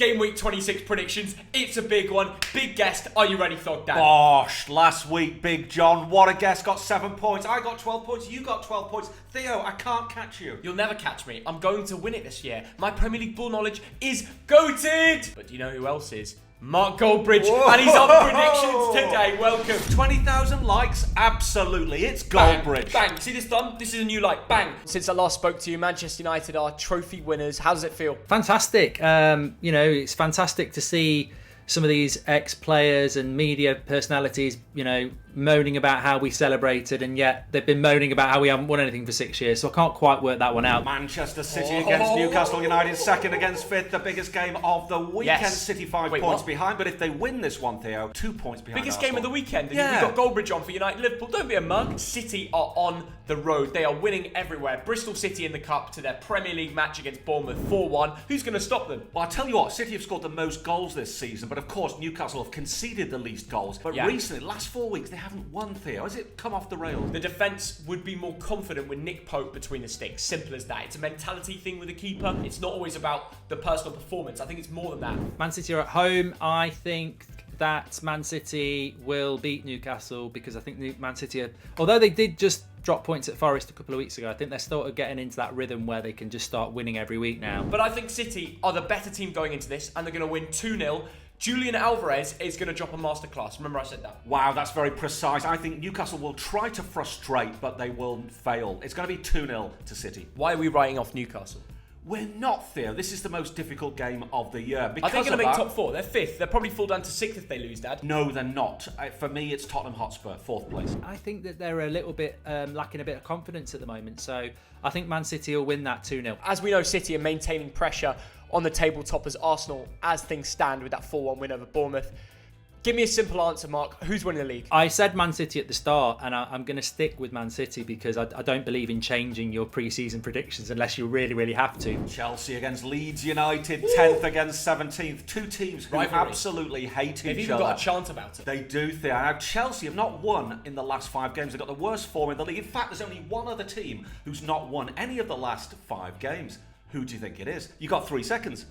Game week 26 predictions. It's a big one. Big guest. Are you ready, Thogden? Gosh, last week, Big John, what a guest, got 7 points. I got 12 points, you got 12 points. Theo, I can't catch you. You'll never catch me. I'm going to win it this year. My Premier League ball knowledge is goated. But do you know who else is? Mark Goldbridge, and he's on predictions today. Welcome. 20,000 likes? Absolutely. It's Goldbridge. Bang. See this thumb? This is a new like. Bang. Since I last spoke to you, Manchester United are trophy winners. How does it feel? Fantastic. It's fantastic to see some of these ex-players and media personalities, moaning about how we celebrated, and yet they've been moaning about how we haven't won anything for 6 years. So I can't quite work that one out. Manchester City against Newcastle United, second against fifth, the biggest game of the weekend. Yes. City 5 points behind, but if they win this one, Theo, 2 points behind. Biggest Arsenal. game of the weekend. And Yeah. we've got Goldbridge on for United Liverpool. Don't be a mug. City are on the road. They are winning everywhere. Bristol City in the cup to their Premier League match against Bournemouth 4-1. Who's going to stop them? Well, I'll tell you what, City have scored the most goals this season, but of course Newcastle have conceded the least goals. But recently, last 4 weeks, they haven't won, Theo. Has it come off the rails? The defence would be more confident with Nick Pope between the sticks. Simple as that. It's a mentality thing with a keeper. It's not always about the personal performance. I think it's more than that. Man City are at home. I think that Man City will beat Newcastle because I think Man City are, although they did just drop points at Forest a couple of weeks ago, I think they're sort of getting into that rhythm where they can just start winning every week now. But I think City are the better team going into this, and they're going to win 2-0. Julian Alvarez is going to drop a masterclass. Remember I said that? Wow, that's very precise. I think Newcastle will try to frustrate, but they will fail. It's going to be 2-0 to City. Why are we writing off Newcastle? We're not, Theo. This is the most difficult game of the year. Are they going to make top four? They're fifth. They'll probably fall down to sixth if they lose, Dad. No, they're not. For me, it's Tottenham Hotspur, 4th place. I think that they're a little bit lacking a bit of confidence at the moment. So I think Man City will win that 2-0. As we know, City are maintaining pressure on the tabletop as Arsenal as things stand with that 4-1 win over Bournemouth. Give me a simple answer, Mark. Who's winning the league? I said Man City at the start, and I'm going to stick with Man City because I don't believe in changing your pre-season predictions unless you really, really have to. Chelsea against Leeds United, 10th against 17th. Two teams who absolutely hate each other. They've even got a chant about it. They do, Theo. Now, Chelsea have not won in the last 5 games. They've got the worst form in the league. In fact, there's only one other team who's not won any of the last 5 games. Who do you think it is? You got 3 seconds.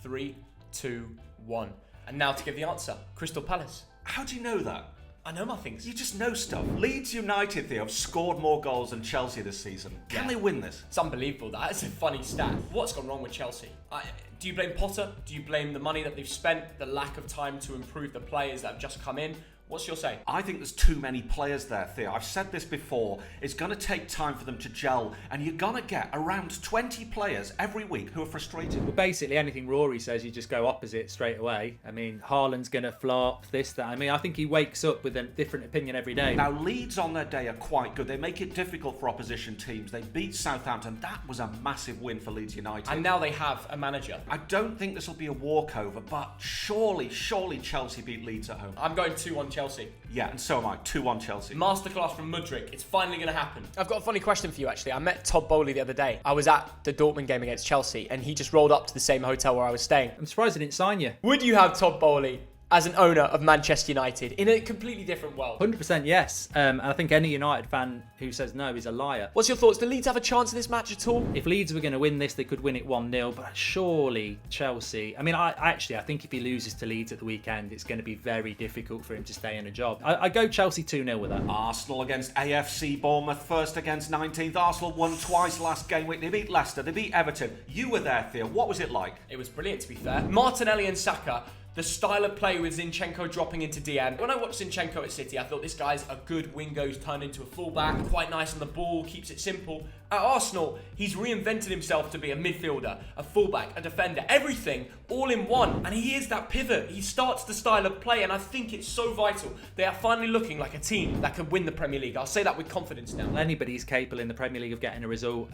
3, 2, 1. And now to give the answer, Crystal Palace. How do you know that? I know my things. You just know stuff. Leeds United, Theo, have scored more goals than Chelsea this season. Can they win this? It's unbelievable. That's a funny stat. What's gone wrong with Chelsea? Do you blame Potter? Do you blame the money that they've spent? The lack of time to improve the players that have just come in? What's your say? I think there's too many players there, Theo. I've said this before. It's going to take time for them to gel, and you're going to get around 20 players every week who are frustrated. Well, basically, anything Rory says, you just go opposite straight away. I mean, Haaland's going to flop, this, that. I mean, I think he wakes up with a different opinion every day. Now, Leeds on their day are quite good. They make it difficult for opposition teams. They beat Southampton. That was a massive win for Leeds United. And now they have a manager. I don't think this will be a walkover, but surely Chelsea beat Leeds at home. I'm going 2-1 Chelsea. Yeah, and so am I. 2-1 Chelsea. Masterclass from Mudryk. It's finally going to happen. I've got a funny question for you, actually. I met Todd Bowley the other day. I was at the Dortmund game against Chelsea, and he just rolled up to the same hotel where I was staying. I'm surprised I didn't sign you. Would you have Todd Bowley as an owner of Manchester United in a completely different world? 100% yes. And I think any United fan who says no is a liar. What's your thoughts? Do Leeds have a chance in this match at all? If Leeds were going to win this, they could win it 1-0, but surely Chelsea... I mean, I think if he loses to Leeds at the weekend, it's going to be very difficult for him to stay in a job. I go Chelsea 2-0 with that. Arsenal against AFC Bournemouth, first against 19th. Arsenal won twice last game week. They beat Leicester, they beat Everton. You were there, Theo. What was it like? It was brilliant, to be fair. Martinelli and Saka, the style of play with Zinchenko dropping into DM. When I watched Zinchenko at City, I thought this guy's a good winger who's turned into a fullback, quite nice on the ball, keeps it simple. At Arsenal, he's reinvented himself to be a midfielder, a fullback, a defender, everything all in one. And he is that pivot. He starts the style of play, and I think it's so vital. They are finally looking like a team that could win the Premier League. I'll say that with confidence now. Anybody's capable in the Premier League of getting a result,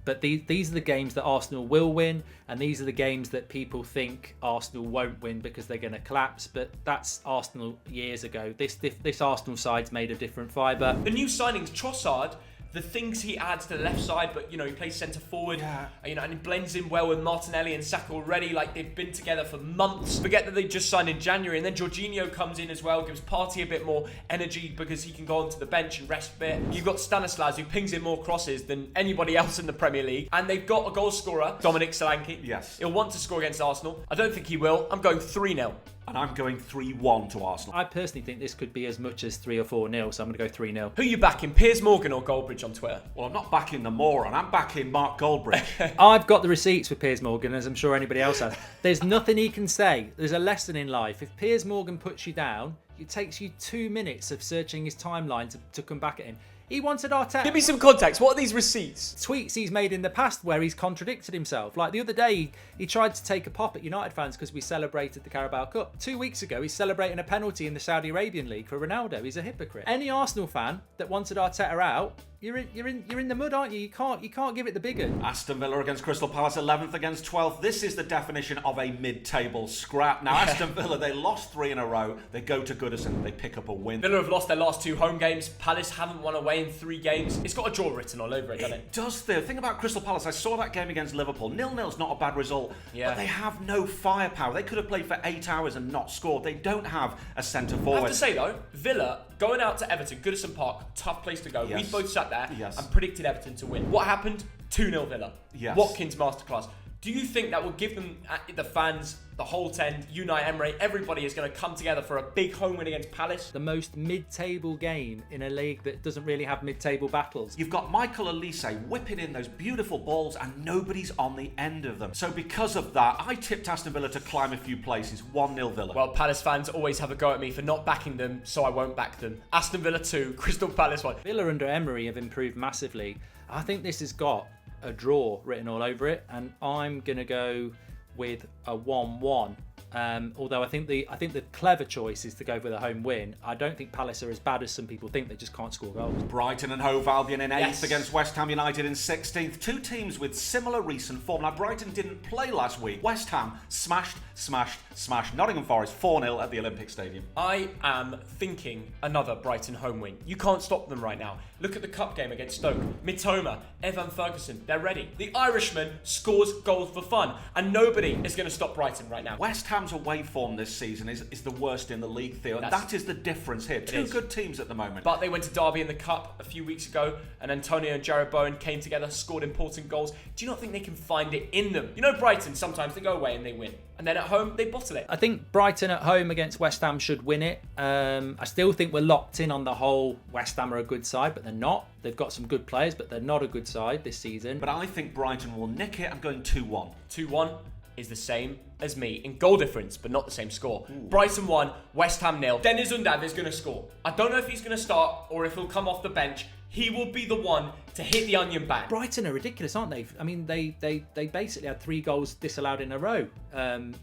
but these are the games that Arsenal will win, and these are the games that people think Arsenal won't win because they're going to collapse. But that's Arsenal years ago. This Arsenal side's made of different fibre. The new signings, Trossard, the things he adds to the left side, but he plays centre forward, and he blends in well with Martinelli and Saka already. Like, they've been together for months. Forget that they just signed in January, and then Jorginho comes in as well, gives Partey a bit more energy because he can go onto the bench and rest a bit. You've got Stanislas, who pings in more crosses than anybody else in the Premier League, and they've got a goal scorer, Dominic Solanke. Yes. He'll want to score against Arsenal. I don't think he will. I'm going 3-0. And I'm going 3-1 to Arsenal. I personally think this could be as much as 3 or 4-0, so I'm going to go 3-0. Who are you backing, Piers Morgan or Goldbridge on Twitter? Well, I'm not backing the moron. I'm backing Mark Goldbridge. I've got the receipts for Piers Morgan, as I'm sure anybody else has. There's nothing he can say. There's a lesson in life. If Piers Morgan puts you down, it takes you 2 minutes of searching his timeline to come back at him. He wanted Arteta. Give me some context. What are these receipts? Tweets he's made in the past where he's contradicted himself. Like the other day, he tried to take a pop at United fans because we celebrated the Carabao Cup. 2 weeks ago, he's celebrating a penalty in the Saudi Arabian League for Ronaldo. He's a hypocrite. Any Arsenal fan that wanted Arteta out, you're in the mud, aren't you? You can't give it the big one. Aston Villa against Crystal Palace, 11th against 12th. This is the definition of a mid-table scrap. Now, Aston Villa, they lost 3 in a row. They go to Goodison, they pick up a win. Villa have lost their last 2 home games. Palace haven't won away in 3 games. It's got a draw written all over it, doesn't it? It does, though. The thing about Crystal Palace, I saw that game against Liverpool. 0-0's not a bad result, but they have no firepower. They could have played for 8 hours and not scored. They don't have a centre forward. I have to say, though, Villa going out to Everton, Goodison Park, tough place to go. Yes. We both sat there Yes. and predicted Everton to win. What happened? 2-0 Villa. Yes. Watkins masterclass. Do you think that will give them, the fans, the whole 10, Unai Emery, everybody is going to come together for a big home win against Palace? The most mid-table game in a league that doesn't really have mid-table battles. You've got Michael Olise whipping in those beautiful balls and nobody's on the end of them. So because of that, I tipped Aston Villa to climb a few places. 1-0 Villa. Well, Palace fans always have a go at me for not backing them, so I won't back them. Aston Villa 2, Crystal Palace 1. Villa under Emery have improved massively. I think this has got a draw written all over it, and I'm going to go with a 1-1. Although I think the clever choice is to go with a home win. I don't think Palace are as bad as some people think. They just can't score goals. Brighton and Hove Albion in 8th Yes. against West Ham United in 16th. 2 teams with similar recent form. Now, Brighton didn't play last week. West Ham smashed Nottingham Forest 4-0 at the Olympic Stadium. I am thinking another Brighton home win. You can't stop them right now. Look at the cup game against Stoke. Mitoma, Evan Ferguson, they're ready. The Irishman scores goals for fun, and nobody is going to stop Brighton right now. West Ham's away form this season is the worst in the league, Theo. And that is the difference here. 2 good teams at the moment. But they went to Derby in the Cup a few weeks ago, and Antonio and Jared Bowen came together, scored important goals. Do you not think they can find it in them? You know, Brighton, sometimes they go away and they win. And then at home, they bottle it. I think Brighton at home against West Ham should win it. I still think we're locked in on the whole West Ham are a good side, but they're not. They've got some good players, but they're not a good side this season. But I think Brighton will nick it. I'm going 2-1. 2-1 is the same as me in goal difference, but not the same score. Brighton 1, West Ham 0. Deniz Undav is going to score. I don't know if he's going to start or if he'll come off the bench. He will be the one to hit the onion bag. Brighton are ridiculous, aren't they? I mean, they basically had 3 goals disallowed in a row, and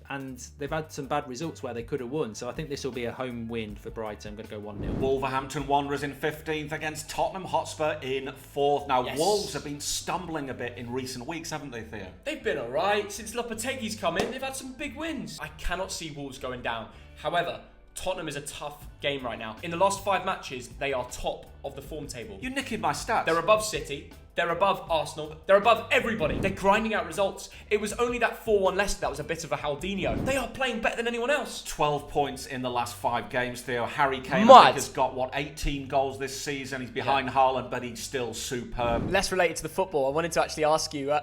they've had some bad results where they could have won. So I think this will be a home win for Brighton. I'm going to go 1-0. Wolverhampton Wanderers in 15th against Tottenham Hotspur in 4th. Now, Yes. Wolves have been stumbling a bit in recent weeks, haven't they, Theo? They've been alright. Since Lopetegui's come in, they've had some big wins. I cannot see Wolves going down. However, Tottenham is a tough game right now. In the last 5 matches, they are top of the form table. You're nicking my stats. They're above City. They're above Arsenal. They're above everybody. They're grinding out results. It was only that 4-1 Leicester that was a bit of a Haldinho. They are playing better than anyone else. 12 points in the last 5 games, Theo. Harry Kane I Mad. think, has got, 18 goals this season. He's behind Haaland, but he's still superb. Less related to the football, I wanted to actually ask you,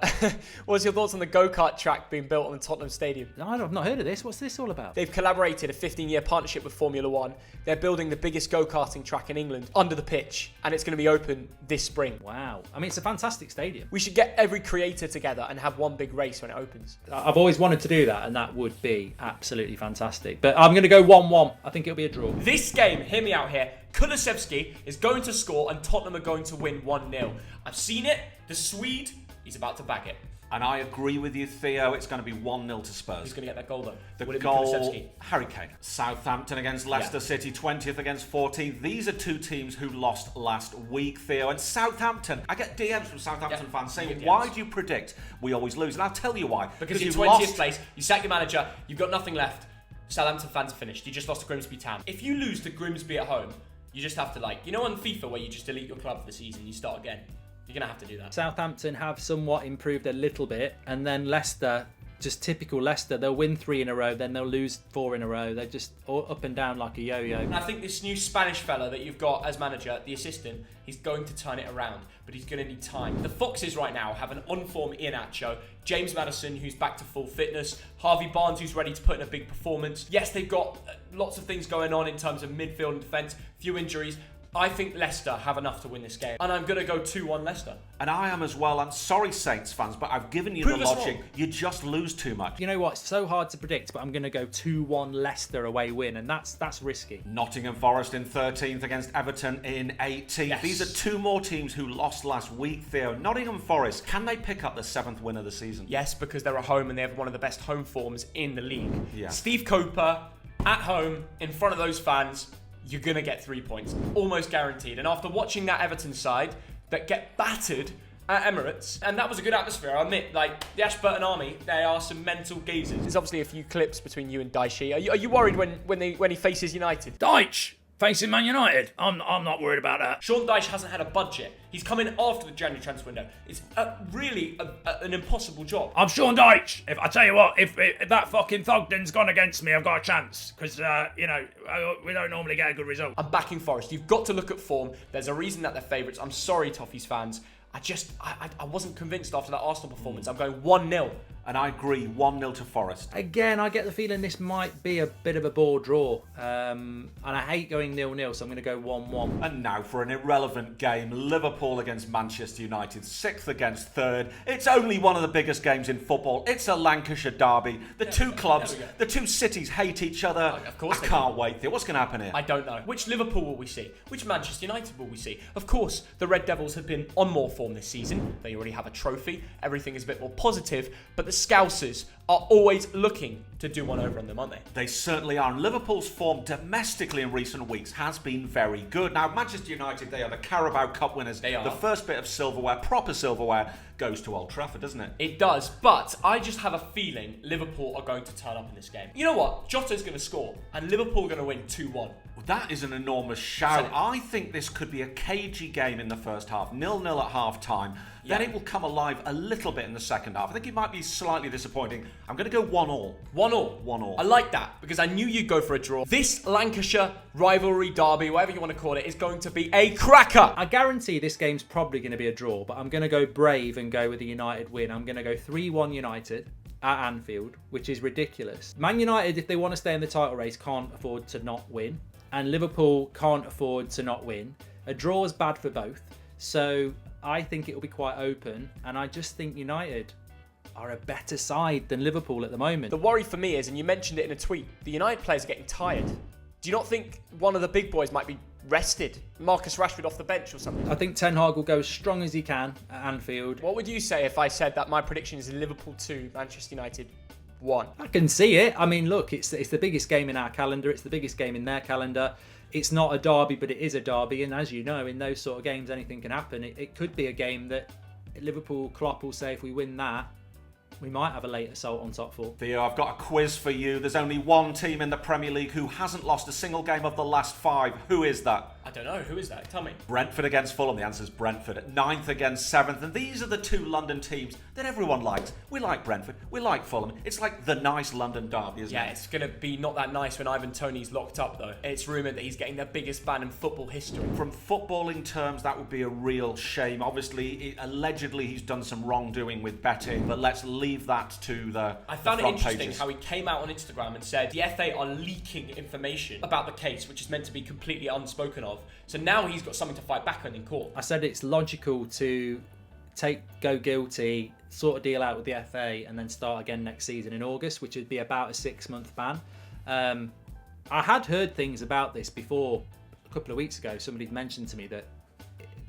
what's your thoughts on the go-kart track being built on the Tottenham Stadium? I've not heard of this. What's this all about? They've collaborated a 15-year partnership with Formula One. They're building the biggest go-karting track in England under the pitch, and it's going to be open this spring. Wow. I mean, it's a fantastic stadium. We should get every creator together and have one big race when it opens. I've always wanted to do that, and that would be absolutely fantastic. But I'm going to go 1-1. I think it'll be a draw. This game, hear me out here, Kulusevski is going to score and Tottenham are going to win 1-0. I've seen it. The Swede, he's about to bag it. And I agree with you, Theo. It's going to be 1-0 to Spurs. Who's going to get that goal, though? The Will it be goal, Kulusevski? Harry Kane. Southampton against Leicester City, 20th against 14th. These are 2 teams who lost last week, Theo. And Southampton, I get DMs from Southampton fans you saying, get why DMs. do you predict we always lose? And I'll tell you why. Because you're you've 20th lost. place, you sack your manager, you've got nothing left. Southampton fans are finished. You just lost to Grimsby Town. If you lose to Grimsby at home, You just have to, like, you know, on FIFA where you just delete your club for the season, you start again. You're going to have to do that. Southampton have somewhat improved a little bit, and then Leicester, just typical Leicester, they'll win 3 in a row, then they'll lose 4 in a row. They're just all up and down like a yo-yo. And I think this new Spanish fella that you've got as manager, the assistant, he's going to turn it around, but he's going to need time. The Foxes right now have an on-form Iheanacho, James Maddison, who's back to full fitness, Harvey Barnes, who's ready to put in a big performance. Yes, they've got lots of things going on in terms of midfield and defence, few injuries. I think Leicester have enough to win this game. And I'm going to go 2-1 Leicester. And I am as well. I'm sorry, Saints fans, but I've given you the logic. You just lose too much. You know what? It's so hard to predict, but I'm going to go 2-1 Leicester away win, and that's risky. Nottingham Forest in 13th against Everton in 18th. Yes. These are 2 more teams who lost last week, Theo. Nottingham Forest, can they pick up the 7th win of the season? Yes, because they're at home and they have one of the best home forms in the league. Yeah. Steve Cooper, at home, in front of those fans, you're going to get 3 points. Almost guaranteed. And after watching that Everton side that get battered at Emirates, and that was a good atmosphere, I admit, like, the Ashburton Army, they are some mental geezers. There's obviously a few clips between you and Daishi. Are you worried when he faces United? Dyche facing Man United. I'm not worried about that. Sean Dyche hasn't had a budget. He's come in after the January transfer window. It's really an impossible job. I'm Sean Dyche. If I tell you what, if that fucking Thogden's gone against me, I've got a chance because we don't normally get a good result. I'm backing Forest. You've got to look at form. There's a reason that they're favourites. I'm sorry, Toffees fans. I wasn't convinced after that Arsenal performance. I'm going 1-0. And I agree, 1-0 to Forest. Again, I get the feeling this might be a bit of a bore draw. And I hate going 0-0, so I'm going to go 1-1. And now for an irrelevant game, Liverpool against Manchester United, 6th against 3rd. It's only one of the biggest games in football. It's a Lancashire derby. The two clubs, the two cities hate each other. Of course I can't wait. What's going to happen here? I don't know. Which Liverpool will we see? Which Manchester United will we see? Of course, the Red Devils have been on more form this season. They already have a trophy. Everything is a bit more positive. But the Scousers are always looking to do one over on them, aren't they? They certainly are. And Liverpool's form domestically in recent weeks has been very good. Now, Manchester United, they are the Carabao Cup winners. They are. The first bit of silverware, proper silverware, goes to Old Trafford, doesn't it? It does, but I just have a feeling Liverpool are going to turn up in this game. You know what? Jota's going to score, and Liverpool are going to win 2-1. Well, that is an enormous shout. I think this could be a cagey game in the first half, 0-0 at half-time. Then it will come alive a little bit in the second half. I think it might be slightly disappointing. I'm going to go 1-1. 1-1. 1-1. I like that, because I knew you'd go for a draw. This Lancashire rivalry derby, whatever you want to call it, is going to be a cracker. I guarantee this game's probably going to be a draw, but I'm going to go brave and go with a United win. I'm going to go 3-1 United at Anfield, which is ridiculous. Man United, if they want to stay in the title race, can't afford to not win. And Liverpool can't afford to not win. A draw is bad for both. So I think it will be quite open. And I just think United are a better side than Liverpool at the moment. The worry for me is, and you mentioned it in a tweet, the United players are getting tired. Do you not think one of the big boys might be rested? Marcus Rashford off the bench or something? I think Ten Hag will go as strong as he can at Anfield. What would you say if I said that my prediction is Liverpool 2, Manchester United 1? I can see it. I mean, look, it's the biggest game in our calendar. It's the biggest game in their calendar. It's not a derby, but it is a derby. And as you know, in those sort of games, anything can happen. It could be a game that Liverpool, Klopp will say, if we win that, we might have a late assault on top 4. Theo, I've got a quiz for you. There's only one team in the Premier League who hasn't lost a single game of the last 5. Who is that? I don't know. Who is that? Tell me. Brentford against Fulham. The answer is Brentford. 9th against 7th. And these are the 2 London teams that everyone likes. We like Brentford. We like Fulham. It's like the nice London derby, isn't it? Yeah, it's going to be not that nice when Ivan Toney's locked up, though. It's rumoured that he's getting the biggest ban in football history. From footballing terms, that would be a real shame. Obviously, allegedly, he's done some wrongdoing with betting, but let's leave that to I found it interesting pages. how he came out on Instagram and said the FA are leaking information about the case, which is meant to be completely unspoken of. So now he's got something to fight back on in court. I said it's logical to go guilty, sort of deal out with the FA, and then start again next season in August, which would be about a 6-month ban. I had heard things about this before. A couple of weeks ago, somebody mentioned to me that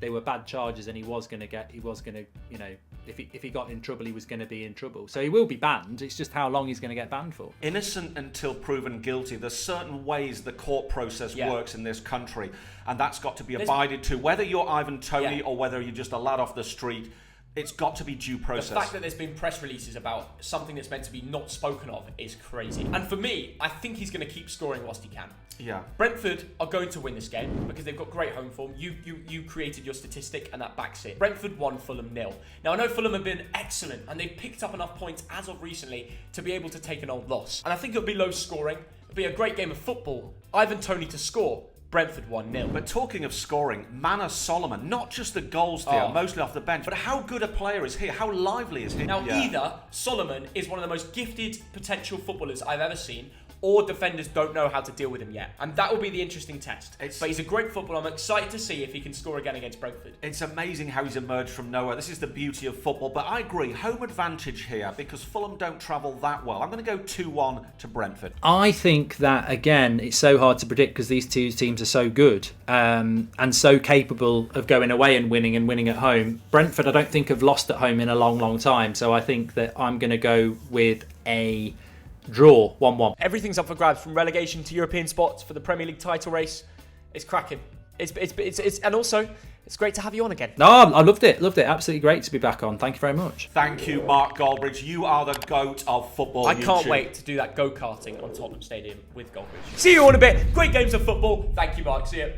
they were bad charges, and he was going to, you know, if he got in trouble, he was going to be in trouble. So he will be banned. It's just how long he's going to get banned for. Innocent until proven guilty. There's certain ways the court process works in this country, and that's got to be abided to. Whether you're Ivan Toney or whether you're just a lad off the street, It's got to be due process. The fact that there's been press releases about something that's meant to be not spoken of is crazy. And for me, I think he's going to keep scoring whilst he can. Yeah. Brentford are going to win this game because they've got great home form. You created your statistic and that backs it. Brentford won, Fulham 0. Now I know Fulham have been excellent and they've picked up enough points as of recently to be able to take an old loss. And I think it'll be low scoring. It'll be a great game of football. Ivan Toney to score. Brentford 1-0. But talking of scoring, Manor Solomon, not just the goals there, mostly off the bench, but how good a player is he? How lively is he? Now, either Solomon is one of the most gifted potential footballers I've ever seen, or defenders don't know how to deal with him yet. And that will be the interesting test. But he's a great footballer. I'm excited to see if he can score again against Brentford. It's amazing how he's emerged from nowhere. This is the beauty of football. But I agree, home advantage here because Fulham don't travel that well. I'm going to go 2-1 to Brentford. I think that, again, it's so hard to predict because these two teams are so good and so capable of going away and winning at home. Brentford, I don't think, have lost at home in a long, long time. So I think that I'm going to go with a draw, 1-1. Everything's up for grabs from relegation to European spots for the Premier League title race. It's cracking. And also, it's great to have you on again. No, I loved it. Absolutely great to be back on. Thank you very much. Thank you, Mark Goldbridge. You are the GOAT of football. I can't wait to do that go-karting on Tottenham Stadium with Goldbridge. See you all in a bit. Great games of football. Thank you, Mark. See you.